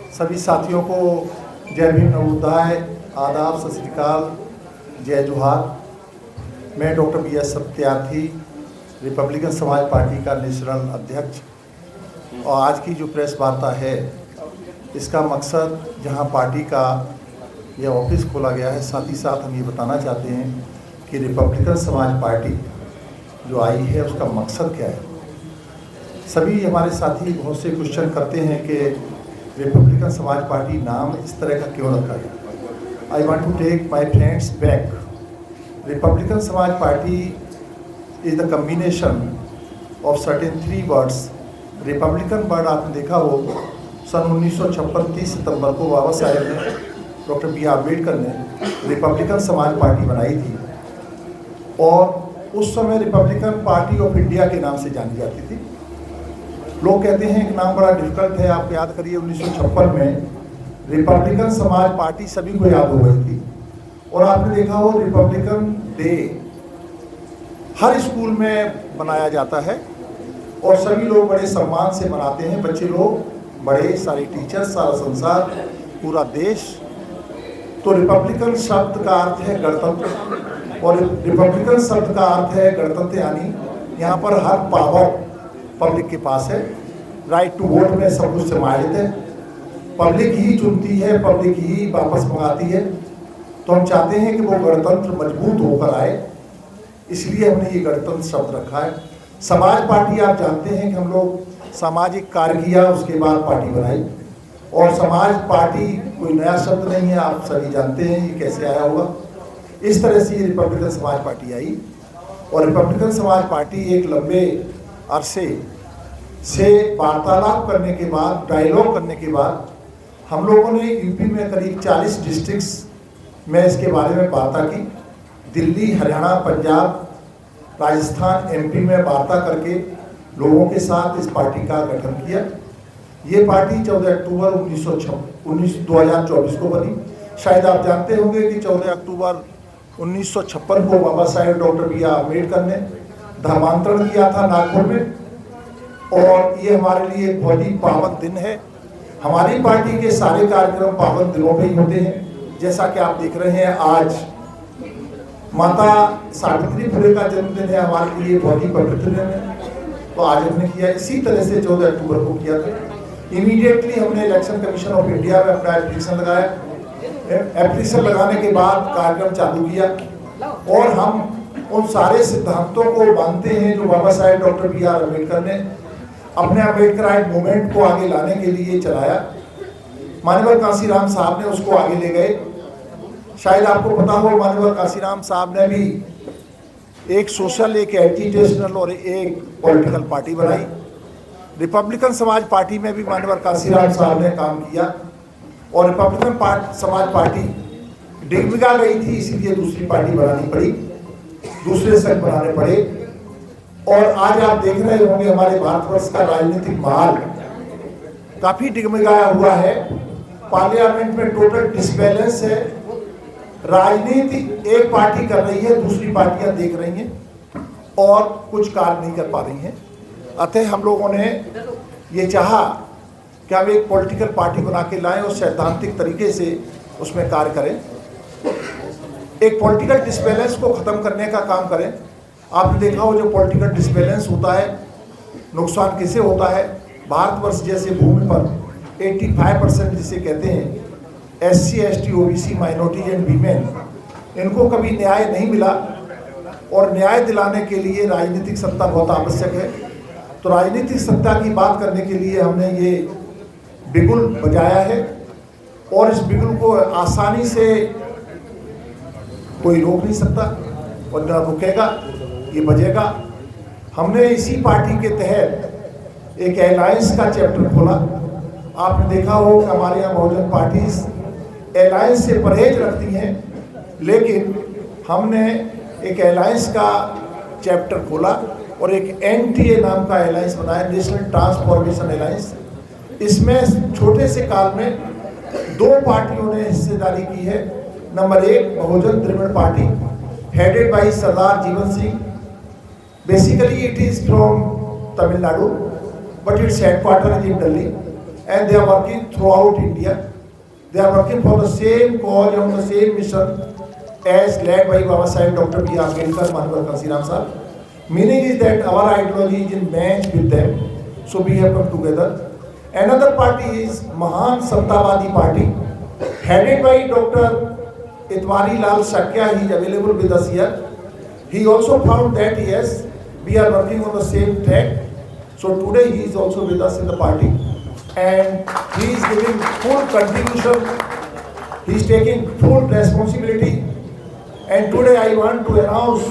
सभी साथियों को जय भीम नवोदय, आदाब, सत श्री अकाल, जय जोहार। मैं doctor BS Satyarthi, Republican Samaj party का नेशनल अध्यक्ष, और आज की जो प्रेस वार्ता है इसका मकसद, जहां पार्टी का यह ऑफिस खोला गया है, साथ ही साथ हम ये बताना चाहते हैं कि रिपब्लिकन समाज पार्टी जो आई है उसका मकसद क्या है। सभी हमारे साथी बहुत से क्वेश्चन करते हैं कि रिपब्लिकन समाज पार्टी नाम इस तरह का क्यों रखा गया। I want to take my friends back. Republican Samaj party is the combination of certain 3 words. Republican word आपने देखा हो, सन 1956 30 सितंबर को बाबा साहेब ने, डॉक्टर BR अम्बेडकर ने रिपब्लिकन समाज पार्टी बनाई थी, और उस समय रिपब्लिकन पार्टी ऑफ इंडिया के नाम से जानी जाती थी। लोग कहते हैं एक नाम बड़ा डिफिकल्ट है, आप याद करिए 1956 में रिपब्लिकन समाज पार्टी सभी को याद हो गई थी। और आपने देखा हो रिपब्लिकन डे हर स्कूल में मनाया जाता है और सभी लोग बड़े सम्मान से मनाते हैं, बच्चे लोग, बड़े, सारे टीचर्स, सारा संसार, पूरा देश। तो रिपब्लिकन शब्द का अर्थ है गणतंत्र, और रिपब्लिकन शब्द का अर्थ है गणतंत्र, यानी यहाँ पर हर पावर पब्लिक के पास है। राइट टू वोट में सब कुछ समाहित है, पब्लिक ही चुनती है, पब्लिक ही वापस मंगाती है। तो हम चाहते हैं कि वो गणतंत्र मजबूत होकर आए, इसलिए हमने ये गणतंत्र शब्द रखा है। समाज पार्टी, आप जानते हैं कि हम लोग सामाजिक कार्य किया, उसके बाद पार्टी बनाई। और समाज पार्टी कोई नया शब्द नहीं है, आप सभी जानते हैं ये कैसे आया होगा। इस तरह से रिपब्लिकन समाज पार्टी आई, और रिपब्लिकन समाज पार्टी एक लंबे अरसे से वार्तालाप करने के बाद, डायलॉग करने के बाद, हम लोगों ने यूपी में करीब 40 डिस्ट्रिक्ट्स में इसके बारे में वार्ता की। दिल्ली, हरियाणा, पंजाब, राजस्थान, MP में वार्ता करके लोगों के साथ इस पार्टी का गठन किया। ये पार्टी 14 अक्टूबर 2024 को बनी। शायद आप जानते होंगे कि 14 अक्टूबर 1956 को बाबा साहेब डॉक्टर BR अम्बेडकर ने धर्मांतरण किया था नागपुर में, और ये हमारे लिए एक बहुत ही पावन दिन है। हमारी पार्टी के सारे कार्यक्रम पावन दिनों में ही होते हैं। जैसा कि आप देख रहे हैं, आज माता सावित्री फुले का जन्मदिन है, हमारे लिए बहुत ही पवित्र दिन है, तो आज हमने किया। इसी तरह से 14 अक्टूबर को किया था। इमीडिएटली हमने इलेक्शन कमीशन ऑफ इंडिया में अपना एप्लीकेशन लगाया। एप्लीकेशन लगाने के बाद कार्यक्रम चालू किया, और हम उन सारे सिद्धांतों को मानते हैं जो बाबा साहेब डॉक्टर BR अम्बेडकर ने अपने अम्बेडकराइट मूवमेंट को आगे लाने के लिए चलाया। माननीय कांशीराम साहब ने उसको आगे ले गए। शायद आपको पता हो, माननीय कांशीराम साहब ने भी एक सोशल, एक एजुकेशनल और एक पॉलिटिकल पार्टी बनाई। रिपब्लिकन समाज पार्टी में भी माननीय कांशीराम साहब ने काम किया, और रिपब्लिकन समाज पार्टी डिगमिगा गई थी, इसीलिए दूसरी पार्टी बनानी पड़ी, दूसरे संघ बनाने पड़े। और आज आप देख रहे होंगे हमारे भारतवर्ष का राजनीतिक माहौल काफी डिगमिगाया हुआ है। पार्लियामेंट में टोटल डिसबैलेंस है। राजनीति एक पार्टी कर रही है, दूसरी पार्टियां देख रही हैं और कुछ कार्य नहीं कर पा रही हैं। अतः हम लोगों ने ये चाहा कि हम एक पॉलिटिकल पार्टी बना के लाएं और सैद्धांतिक तरीके से उसमें कार्य करें, एक पॉलिटिकल डिसबैलेंस को ख़त्म करने का काम करें। आपने देखा हो, जो पॉलिटिकल डिसबैलेंस होता है, नुकसान किसे होता है। भारतवर्ष जैसे भूमि पर 85% जिसे कहते हैं SC, ST, OBC, minorities and women, इनको कभी न्याय नहीं मिला, और न्याय दिलाने के लिए राजनीतिक सत्ता बहुत आवश्यक है। तो राजनीतिक सत्ता की बात करने के लिए हमने ये बिगुल बजाया है, और इस बिगुल को आसानी से कोई रोक नहीं सकता, और न रुकेगा, ये बजेगा। हमने इसी पार्टी के तहत एक अलायंस का चैप्टर खोला। आपने देखा हो कि हमारे यहाँ बहुजन पार्टीज अलायंस से परहेज रखती हैं, लेकिन हमने एक अलायंस का चैप्टर खोला और एक NTA नाम का अलायंस बनाया, नेशनल ट्रांसफॉर्मेशन अलायंस। इसमें छोटे से काल में 2 पार्टियों ने हिस्सेदारी की है। Number 1 Bahujan Dravid party, headed by Sardar Jeevan Singh. Basically it is from Tamil Nadu, but its headquarters is in Delhi, and they are working throughout India. They are working for the same cause and the same mission as led by Baba Sahib Dr. B. Ambedkar, Manavar Kansiram Sahib. Meaning is that our ideology is in match with them, so we have come together. Another party is Mahan Samtawadi Party, headed by Dr. Itwari Lal Shakya. He is available with us here. He also found that yes, we are working on the same track. So today he is also with us in the party, and he is giving full contribution. He is taking full responsibility. And today I want to announce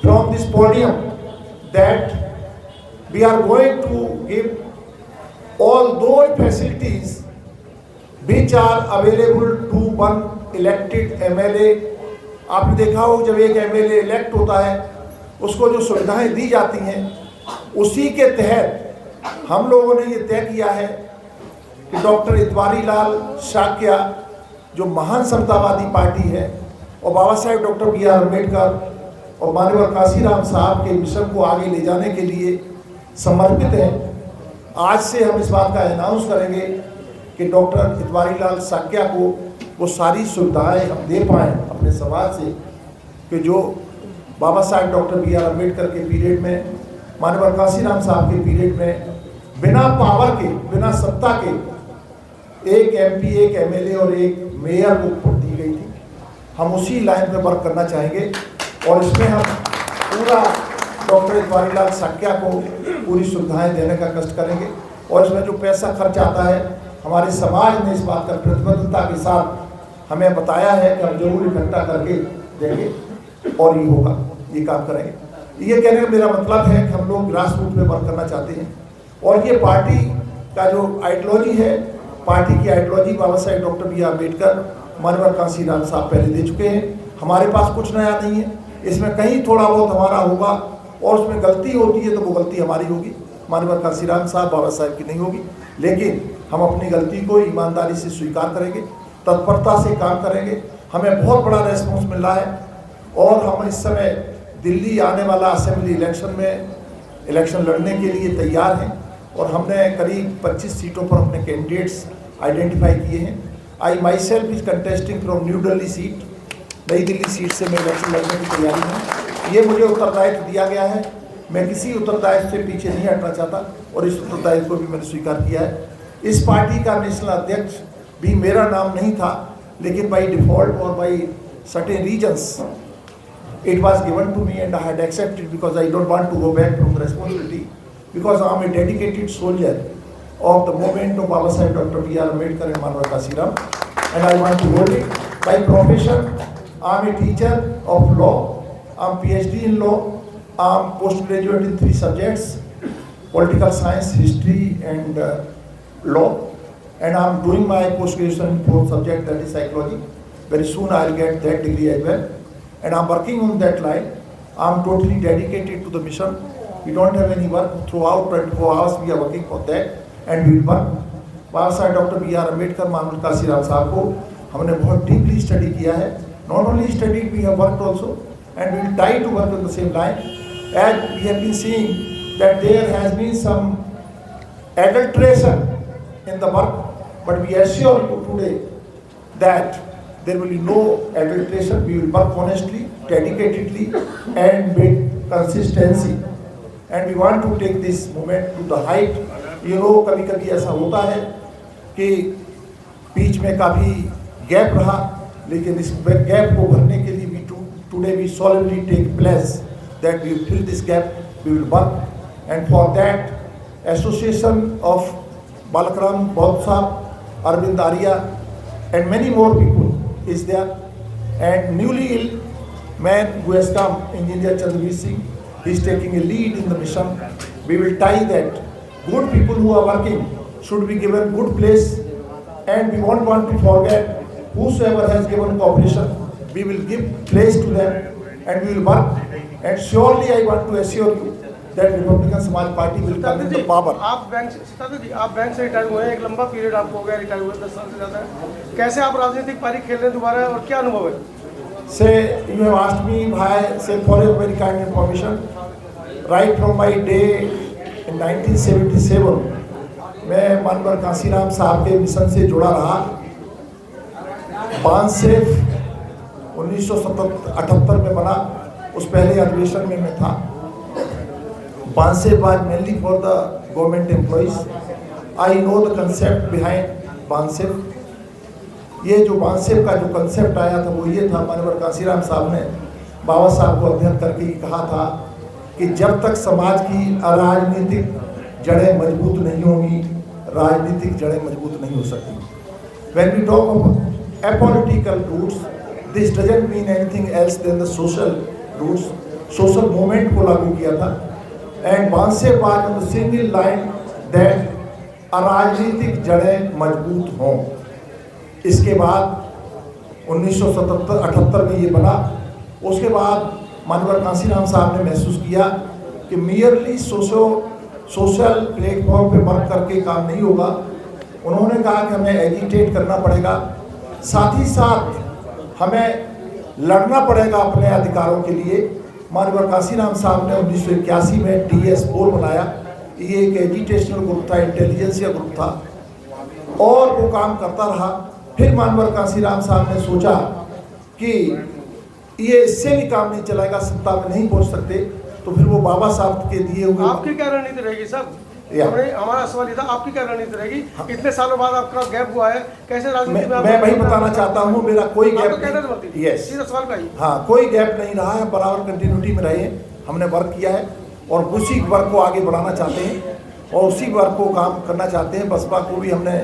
from this podium that we are going to give all those facilities which are available to one elected MLA. आपने देखा हो जब एक MLA elect होता है उसको जो सुविधाएं दी जाती हैं, उसी के तहत हम लोगों ने ये तय किया है कि डॉक्टर इतवारी लाल शाक्या जो महान समतावादी पार्टी है और बाबा Saheb doctor B R Ambedkar और मानवर काशीराम साहब के मिशन को आगे ले जाने के लिए समर्पित हैं। आज से हम इस बात का अनाउंस करेंगे कि डॉक्टर इतवारी लाल शाक्या को वो सारी सुविधाएं हम दे पाएँ अपने समाज से कि जो बाबा Saheb doctor B R Ambedkar के पीरियड में, मानवर काशीराम साहब के पीरियड में बिना पावर के, बिना सत्ता के एक MP, एक MLA और एक मेयर को वोट दी गई थी। हम उसी लाइन में वर्क करना चाहेंगे और इसमें हम पूरा डॉक्टर इतवारी लाल शाक्या को पूरी सुविधाएं देने का कष्ट करेंगे। और इसमें जो पैसा खर्च आता है, हमारे समाज ने इस बात का प्रतिबद्धता के साथ हमें बताया है कि हम जरूर इकट्ठा करके देंगे और ये होगा, ये काम करेंगे। ये कहने का मेरा मतलब है कि हम लोग ग्रास रूट में वर्क करना चाहते हैं और ये पार्टी का जो आइडियोलॉजी है, पार्टी की ideology Baba Saheb doctor B R Ambedkar, मानवर काशीराम साहब पहले दे चुके हैं। हमारे पास कुछ नया नहीं है, इसमें कहीं थोड़ा बहुत हमारा होगा और उसमें गलती होती है तो वो गलती हमारी होगी, मानवर काशीराम साहब बाबा साहेब की नहीं होगी। लेकिन हम अपनी गलती को ईमानदारी से स्वीकार करेंगे, तत्परता से काम करेंगे। हमें बहुत बड़ा रेस्पॉन्स मिल रहा है और हम इस समय दिल्ली आने वाला असेंबली इलेक्शन में इलेक्शन लड़ने के लिए तैयार हैं और हमने करीब 25 सीटों पर अपने कैंडिडेट्स आइडेंटिफाई किए हैं। I myself is contesting from new Delhi seat, Nai Delhi seat से मैं इलेक्शन लड़ने की तैयारी में। ये मुझे उत्तरदायित्व दिया गया है, मैं किसी उत्तरदायित्व से पीछे नहीं हटना चाहता और इस उत्तरदायित्व को भी मैंने स्वीकार किया है। इस पार्टी का नेशनल अध्यक्ष भी मेरा नाम नहीं था, लेकिन बाई डिफॉल्ट और by certain reasons it was given to me and I had accepted because I don't want to go back from the responsibility, because I am a dedicated soldier of the movement of Baba Sahib Dr. B. R. Ambedkar and Manavar Kashiram, and I want to hold it. By profession, I am a teacher of law, I am PhD in law, I am postgraduate in 3 subjects, political science, history and law, and I am doing my postgraduation in 4th subject, that is psychology. Very soon I will get that degree as well. And I'm working on that line. I'm totally dedicated to the mission. We don't have any work throughout 24 hours. We are working for that, and we will work. Baba साहब doctor B R Ambedkar, मानवर काशीराम साहब को हमने बहुत deeply study किया है। Not only studied, we have worked also, and we will try to work on the same line. As we have been seeing that there has been some adulteration in the work, but we assure you today that there will be no adulteration. We will work honestly, dedicatedly, and with consistency. And we want to take this movement to the height. You know, कभी कभी ऐसा होता है कि बीच में काफ़ी gap रहा, लेकिन इस गैप को भरने के लिए today we solemnly take pledge that we will fill this gap. We will work, and for that, Association of Balakaram Bodhsab, Arvind Arya, and many more people is there, and newly ill man who has come, Engineer Chandravir Singh, he is taking a lead in the mission. We will tie that good people who are working should be given good place, and we won't want to forget whosoever has given cooperation, we will give place to them and we will work. And surely I want to assure you that Republican Samaj Party will come in the power. आप bank से retire हुए हैं, एक लंबा period आपको हो गया retire हुए, 10 साल से ज़्यादा है। कैसे आप राजनीतिक पारी खेल रहे हैं दोबारा, और क्या अनुभव है? Say, you have asked me, bhai, say for a very kind information. Right from my day 1977 में मानवर कांसीराम साहब के मिशन से जुड़ा रहा। बांसेफ 1978 में बना, उस पहले अधिवेशन में मैं था। BAMCEF was mainly for the government employees. I know the concept behind BAMCEF. ये जो बांसेफ का जो कंसेप्ट आया था वो ये था, मानवर कांसीराम साहब ने बाबा साहब को अध्ययन करके ही कहा था कि जब तक समाज की राजनीतिक जड़ें मजबूत नहीं होंगी, राजनीतिक जड़ें मजबूत नहीं हो सकती। When we talk of apolitical roots, this doesn't mean anything else than the social roots, social movement को लागू किया था। And बांसेफ was on the single line that राजनीतिक जड़ें मजबूत हों। इसके बाद 1978 में ये बना। उसके बाद मानवर कांसीराम साहब ने महसूस किया कि मियरली सोशल प्लेटफॉर्म पे वर्क करके काम नहीं होगा। उन्होंने कहा कि हमें एजिटेट करना पड़ेगा, साथ ही साथ हमें लड़ना पड़ेगा अपने अधिकारों के लिए। मानवर कांसीराम साहब ने 1981 में DS4 बनाया। ये एक एजिटेशनल ग्रुप था, इंटेलिजेंसिया ग्रुप था, और वो काम करता रहा। फिर मानवर कांसीराम साहब ने सोचा कि ये इससे भी काम नहीं चलेगा, सत्ता में नहीं पहुंच सकते, तो फिर वो बाबा साहब के दिए हुए। आपकी क्या रणनीति रहेगी साहब? हमारा सवाल ये था, आपकी क्या रणनीति रहेगी? इतने सालों बाद आपका गैप हुआ है, कैसे राजनीति में? मैं वही बताना चाहता हूँ, मेरा कोई गैप नहीं। यस, सीधा सवाल का ही। हाँ, कोई गैप नहीं रहा है, बराबर कंटिन्यूटी में रहे। हमने वर्क किया है और उसी वर्क को आगे बढ़ाना चाहते हैं और उसी वर्क को काम करना चाहते हैं। बसपा को भी हमने,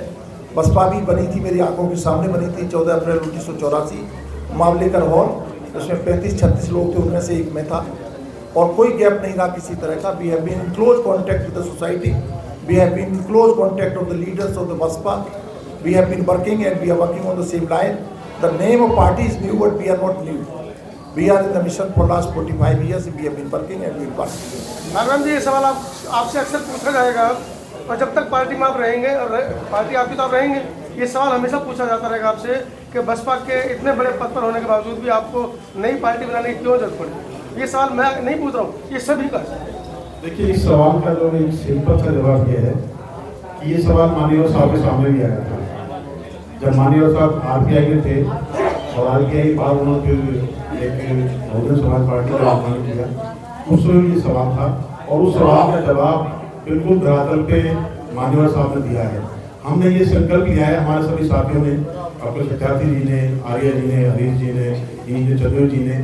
बसपा भी बनी थी, मेरी आंखों के सामने बनी थी 14 अप्रैल 1984 मावलेकर हॉल। उसमें 35-36 लोग थे, उनमें से एक मैं था, और कोई गैप नहीं रहा किसी तरह का। We have been in close contact with the society, we have been in close contact of the leaders of the BSP, we have been working and we are working on the same line. The name of party is new but we are not new, we are in the mission for last 45 years, we have been working and we will work. Narayan ji, ये सवाल आपसे अक्सर पूछा जाएगा, और जब तक party में आप रहेंगे और पार्टी आपकी तो आप रहेंगे, ये सवाल हमेशा पूछा जाता रहेगा आपसे कि बसपा के इतने बड़े पद पर होने के बावजूद भी आपको नई पार्टी बनाने की क्यों जरूरत पड़ी? ये सवाल मैं नहीं पूछ रहा हूँ, ये सभी का। देखिए, इस सवाल का जो एक सिंपल सा जवाब ये है कि ये सवाल माननीय साहब के सामने भी आया था। जब माननीय साहब RPI के थे और RPI बाद उन्होंने फिर एक बहुजन समाज पार्टी का आह्वान किया, उस समय ये सवाल था और उस सवाल का जवाब बिल्कुल धरातल पे माननीय साहब ने दिया है। हमने ये संकल्प लिया है, हमारे सभी साथियों ने, डॉक्टर सत्यार्थी जी ने, आर्य जी ने, हरीश जी ने, चतुर जी ने,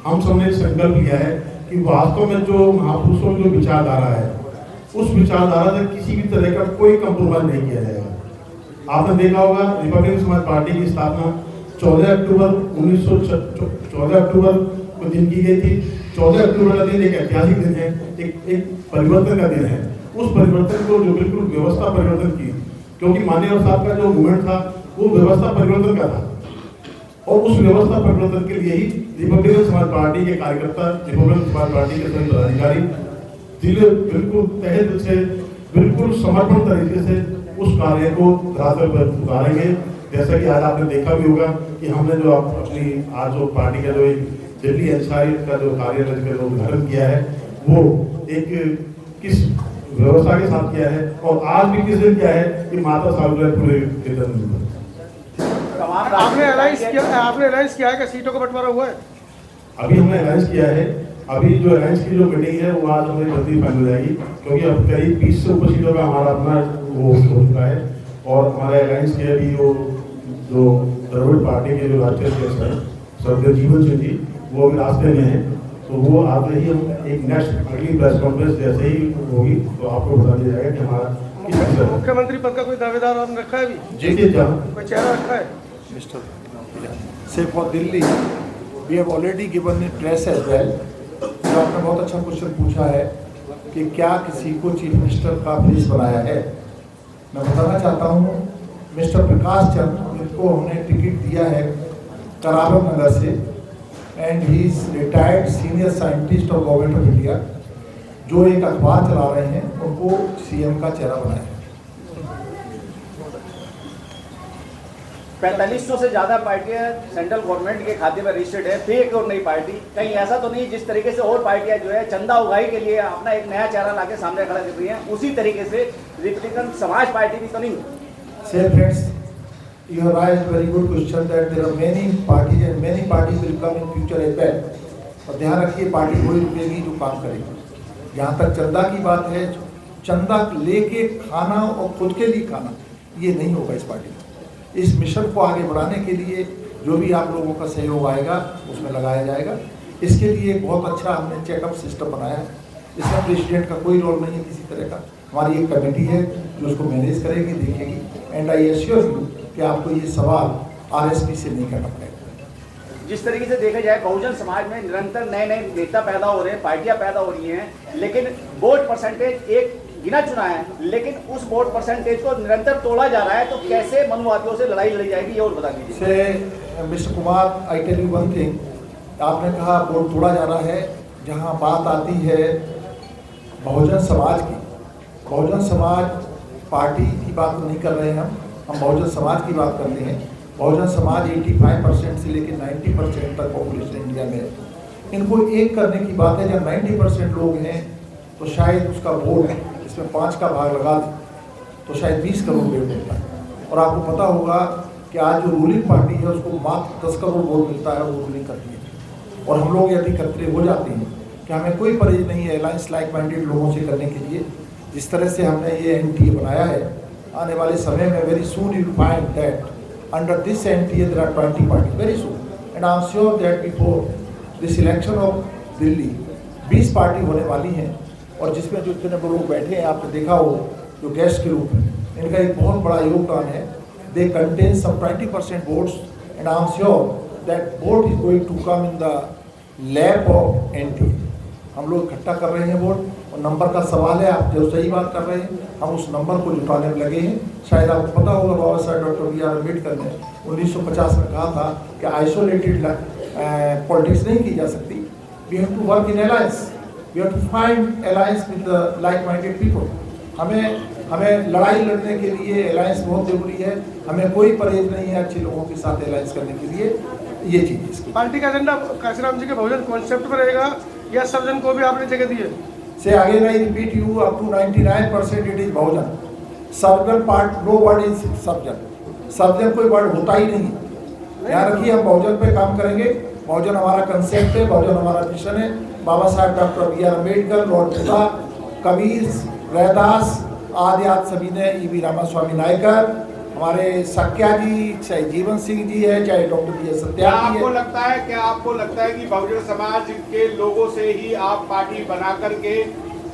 हम सब ने संकल्प लिया है कि वास्तव में जो महापुरुषों की जो विचारधारा है, उस विचारधारा से किसी भी तरह का कोई कंप्रोमाइज नहीं किया जाएगा। आपने देखा होगा, रिपब्लिकन समाज पार्टी की स्थापना 14 अक्टूबर को दिन की गई थी। 14 अक्टूबर का दिन एक ऐतिहासिक दिन है, एक परिवर्तन का दिन है। उस परिवर्तन को जो बिल्कुल व्यवस्था परिवर्तन की, क्योंकि माननीय साहब का जो मूवमेंट था वो व्यवस्था परिवर्तन का था, और उस व्यवस्था परिवर्तन के लिए ही रिपब्लिकन समाज पार्टी के कार्यकर्ता, रिपब्लिकन समाज पार्टी के सभी पदाधिकारी बिल्कुल तहे दिल से, बिल्कुल समर्पण तरीके से उस कार्य को धरातल पर उतारेंगे। जैसा कि आज आपने देखा भी होगा कि हमने जो अपनी आज जो पार्टी का जो एक दिल्ली एनसारी का जो कार्यालय का जो उद्घाटन किया है, वो एक किस व्यवस्था के साथ किया है, और आज भी किस दिन किया है कि माता साहब पूरे आपने अलायंस किया है कि सीटों का बंटवारा हुआ है? अभी हमने अलायंस किया है। अभी जो अलायंस की जो मीटिंग है वो आज हमें जल्दी फाइनल हो जाएगी, क्योंकि अब करीब 20 से ऊपर सीटों का हमारा अपना वो हो चुका है। और हमारे अलायंस के अभी वो जो द्रविड़ पार्टी के जो राष्ट्रीय अध्यक्ष हैं स्वर्गीय जीवन सिंह जी, वो अभी रास्ते में हैं, तो वो आते ही हम एक नेक्स्ट अगली प्रेस कॉन्फ्रेंस जैसे ही होगी तो आपको बता दिया जाएगा कि हमारा मुख्यमंत्री पद का कोई दावेदार आपने रखा है? अभी जी जी, कोई चेहरा रखा है? Say for Delhi, we have already given it press as well. तो आपने बहुत अच्छा क्वेश्चन पूछा है कि क्या किसी को चीफ मिनिस्टर का प्लेस बनाया है। मैं बताना चाहता हूँ, मिस्टर प्रकाश चंद्र, जिनको हमने टिकट दिया है करावल नगर से, and he is retired senior scientist of government of India, जो एक अखबार चला रहे हैं, उनको CM का चेहरा बनाया है। 4500 से ज़्यादा पार्टियां सेंट्रल गवर्नमेंट के खाते में रजिस्टर्ड है, फिर एक और नई पार्टी। कहीं ऐसा तो नहीं जिस तरीके से और पार्टियां जो है चंदा उगाही के लिए अपना एक नया चेहरा लाके सामने खड़ा कर रही हैं, उसी तरीके से रिपब्लिकन समाज पार्टी भी तो नहीं? Say friends, you have raised very good question that there are many parties and many parties will come in future as well. और ध्यान रखिए, पार्टी वही रुकेगी जो काम करेगी। जहाँ तक चंदा की बात है, चंदा लेके खाना और खुद के लिए खाना, ये नहीं होगा इस पार्टी में। इस मिशन को आगे बढ़ाने के लिए जो भी आप लोगों का सहयोग आएगा उसमें लगाया जाएगा। इसके लिए एक बहुत अच्छा हमने चेकअप सिस्टम बनाया है। इसमें प्रेसिडेंट का कोई रोल नहीं है किसी तरह का। हमारी एक कमेटी है जो उसको मैनेज करेगी, देखेगी। एंड आई एश्योर यू कि आपको ये सवाल आरएसपी से नहीं करना पड़ेगा। जिस तरीके से देखा जाए बहुजन समाज में निरंतर नए नए नेता पैदा हो रहे हैं, पार्टियां पैदा हो रही हैं, लेकिन वोट परसेंटेज एक गिना चुना है, लेकिन उस वोट परसेंटेज को निरंतर तोड़ा जा रहा है। तो कैसे मनुवादियों से लड़ाई लड़ी जाएगी, ये और बता दीजिए। से mister Kumar, I tell you one thing, आपने कहा वोट तोड़ा जा रहा है। जहाँ बात आती है बहुजन समाज की, बहुजन समाज पार्टी की बात नहीं कर रहे हैं हम बहुजन समाज की बात करते हैं। बहुजन समाज 85% से लेकर 90% तक पॉपुलेशन इंडिया में है। इनको एक करने की बात है। जब 90% लोग हैं तो शायद उसका वोट इसमें 5 का भाग लगा दें तो शायद 20 करोड़ वोट मिलता है। और आपको पता होगा कि आज जो रूलिंग पार्टी है उसको मात्र 10 करोड़ वोट मिलता है, वो रूलिंग करती है। और हम लोग यदि एकत्रित हो जाते हैं कि हमें कोई परहेज नहीं है अलायंस लाइक माइंडेड लोगों से करने के लिए, जिस तरह से हमने ये एनटीए बनाया है, आने वाले समय में very soon you find that under this NDA there are 20 party very soon. And I am sure that before this election of Delhi 20 party होने वाली हैं। और जिसमें जो इतने लोग बैठे हैं, आपने देखा हो जो गेस्ट के रूप में, इनका एक बहुत बड़ा योगदान है। They contain some 20% votes and I am sure that vote is going to come in the lap of NDA. हम लोग इकट्ठा कर रहे हैं वोट, और नंबर का सवाल है, आप जो सही बात कर रहे हैं, हम उस नंबर को जुटाने में लगे हैं। शायद आपको पता होगा बाबा साहब डॉक्टर बी आर अम्बेडकर ने 1950 में कहा था कि आइसोलेटेड पॉलिटिक्स नहीं की जा सकती। We have to work in alliance, we have to find alliance with the like minded people. हमें लड़ाई लड़ने के लिए अलायंस बहुत जरूरी है। हमें कोई परहेज नहीं है अच्छे लोगों के साथ अलायंस करने के लिए। ये चीज़ इसकी पार्टी का एजेंडा काशीराम जी के बहुजन कॉन्सेप्ट पर रहेगा या सबजन को भी आपने जगह दी है? Say again I repeat you, up to 99% it is Bahujan. सबजन पार्ट, नो वर्ड इज सबजन। सबजन कोई वर्ड होता ही नहीं। ध्यान रखिए, हम बहुजन पे काम करेंगे। बहुजन हमारा कंसेप्ट है, बहुजन हमारा मिशन है। बाबा साहब doctor B R Ambedkar, lord Buddha, Kabir, Raidas आदि आप सभी ने, ई वी रामास्वामी नायकर, हमारे सक्या जी, चाहे जीवन सिंह जी है, चाहे डॉक्टर बी एस क्या आपको लगता है कि बहुजन समाज के लोगों से ही आप पार्टी बना करके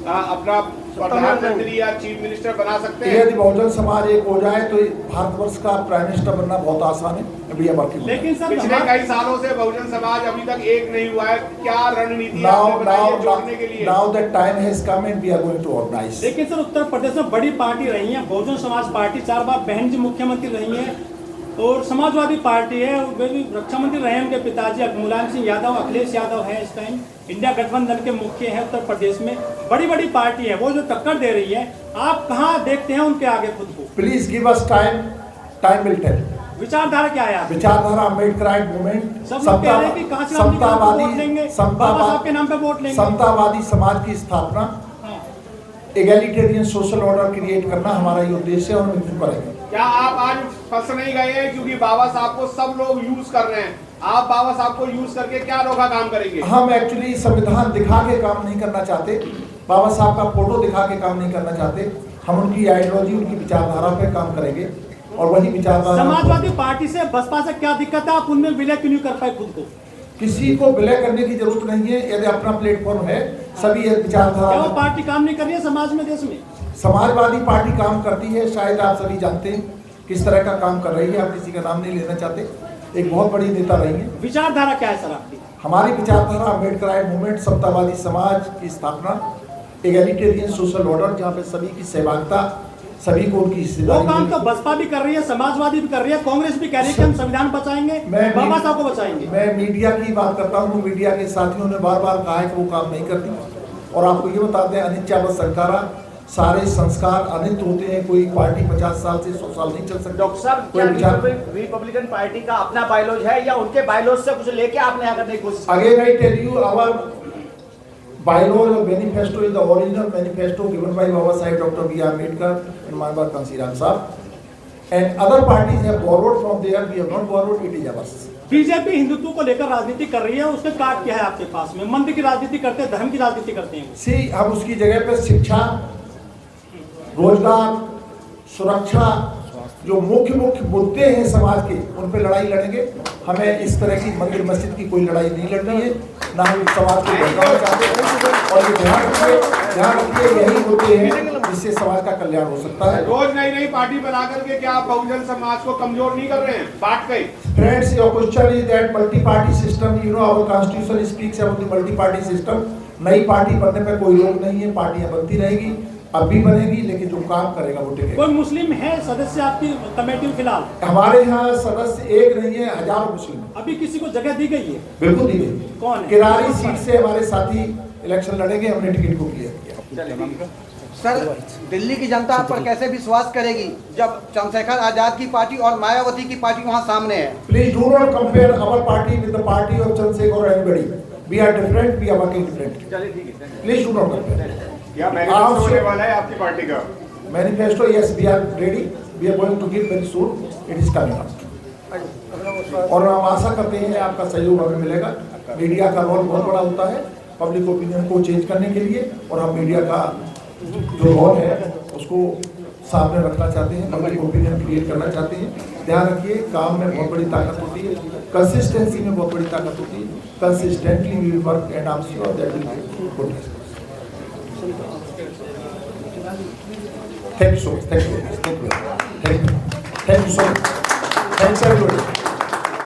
अपना प्रधानमंत्री या चीफ मिनिस्टर बना सकते हैं? यदि बहुजन समाज एक हो जाए तो भारतवर्ष का प्राइम मिनिस्टर बनना बहुत आसान है। लेकिन सर पिछले कई सालों से बहुजन समाज अभी तक एक नहीं हुआ है। क्या रणनीति आपने बनाई है जोड़ने के लिए? Now that time has come and we are going to organize. लेकिन सर उत्तर प्रदेश में बड़ी पार्टी रही है बहुजन समाज पार्टी, 4 बार बहन जी मुख्यमंत्री रही है, और समाजवादी पार्टी है, वे भी रक्षा मंत्री रहे हैं, उनके पिताजी मुलायम सिंह यादव, अखिलेश यादव है इस टाइम इंडिया गठबंधन के मुख्य है उत्तर प्रदेश में। बड़ी बड़ी पार्टी है, वो जो टक्कर दे रही है, आप कहाँ देखते हैं उनके आगे खुद को? Please give us time, time will tell. विचारधारा क्या है? विचारधारा अम्बेडकराइट मूवमेंट, समतावादी समाज की स्थापना, एगैलिटेरियन सोशल ऑर्डर क्रिएट करना हमारा ये उद्देश्य है और हम इसमें करेंगे। क्या आप आज फंस नहीं गए हैं क्योंकि बाबा साहब को सब लोग यूज कर रहे हैं? आप बाबा साहब को यूज करके क्या अनोखा काम करेंगे? हम एक्चुअली संविधान दिखा के काम नहीं करना चाहते, बाबा साहब का फोटो दिखा के काम नहीं करना चाहते। हम उनकी आइडियोलॉजी, उनकी विचारधारा पे काम करेंगे और वही विचारधारा। समाजवादी पार्टी से बसपा से क्या दिक्कत है? आप उनमें विलय क्यों नहीं कर पाए खुद को? किसी को विलय करने की जरूरत नहीं है। यदि अपना प्लेटफॉर्म है, सभी एक विचारधारा। क्या वो पार्टी काम नहीं कर रही है समाज में, देश में? समाजवादी पार्टी काम करती है, शायद आप सभी जानते हैं किस तरह का काम कर रही है। आप किसी का नाम नहीं लेना चाहते, एक बहुत बड़ी नेता रही है। विचारधारा क्या है सर आपकी? हमारी विचारधारा अम्बेडकराइट मूवमेंट, समतावादी समाज की स्थापना, एगैलिटेरियन सोशल ऑर्डर जहाँ पे सभी की सहभागिता, सभी को उनकी वो काम तो बसपा भी कर रही है, समाजवादी भी कर रही है, कांग्रेस भी कह रही है कि हम संविधान बचाएंगे, बाबा साहब को बचाएंगे। मैं मीडिया की बात करता हूँ, मीडिया के साथियों ने बार बार कहा है कि वो काम नहीं करती। और आपको ये बता दें, अनिच्चा व संकारा सारे संस्कार अनित होते हैं। कोई पार्टी 50 साल से 100 साल नहीं चल सकती। डॉक्टर साहब, कोई क्या विचार रिपब्लिकन पार्टी का अपना बायलॉज है या उनके बायलॉज से कुछ लेके आपने यहाँ करने की कोशिश की? Again I tell you, our bylaws or manifesto is the original manifesto given by Baba Saheb Dr. B. Ambedkar and Manbar Kansiram Sahab, and other parties have borrowed from there. We have not borrowed, it is ours. BJP Hindutva को लेकर राजनीति कर रही है, उसका card क्या है आपके पास में? मंदिर की राजनीति करते हैं, धर्म की राजनीति करते हैं। सी हम उसकी जगह पे शिक्षा, रोजगार, सुरक्षा, जो मुख्य मुद्दे हैं समाज के, उन पे लड़ाई लड़ेंगे। हमें इस तरह की मंदिर मस्जिद की कोई लड़ाई नहीं लड़नी है, ना हम समाज को भड़काना चाहते हैं। और ये ध्यान रखिए यही मुद्दे हैं जिससे समाज का कल्याण हो सकता है। रोज नई नई पार्टी बना करके क्या आप बहुजन समाज को कमजोर नहीं कर रहे हैं बांट के? Friends, your question is that multi-party system. You know our constitution speaks about the multi-party system. नई पार्टी बनने पे कोई रोक नहीं है, पार्टियां बनती रहेगी, अब भी बनेगी, लेकिन जो काम करेगा वो टिकेगा। कोई मुस्लिम है सदस्य आपकी कमेटी में फिलहाल? हमारे यहाँ सदस्य एक नहीं है, हजारों मुस्लिम। अभी किसी को जगह दी गई है? बिल्कुल दी गई। कौन है? किरारी सीट से हमारे साथी इलेक्शन लड़ेंगे, हमने टिकट को क्लियर किया। सर, दिल्ली की जनता आप पर कैसे विश्वास करेगी जब चंद्रशेखर आजाद की पार्टी और मायावती की पार्टी वहां सामने है? Please do not compare our party with the party of Chandrashekhar और anybody. We are different, we are working different. चलिए ठीक है। Please do not compare. क्या मैनिफेस्टो होने वाला है आपकी पार्टी का? Manifesto, yes, we are ready, we are going to give very soon, it is coming out. और हम आशा करते हैं आपका सहयोग हमें मिलेगा। मीडिया का रोल बहुत बड़ा होता है पब्लिक ओपिनियन को चेंज करने के लिए, और हम मीडिया का जो रोल है उसको सामने रखना चाहते हैं, पब्लिक ओपिनियन क्रिएट करना चाहते हैं। ध्यान रखिए, काम में बहुत बड़ी ताकत होती है, कंसिस्टेंसी में बहुत बड़ी ताकत होती है। Consistently we will work and I am sure that will be good. Thank you so much, thank you so much, thanks everybody.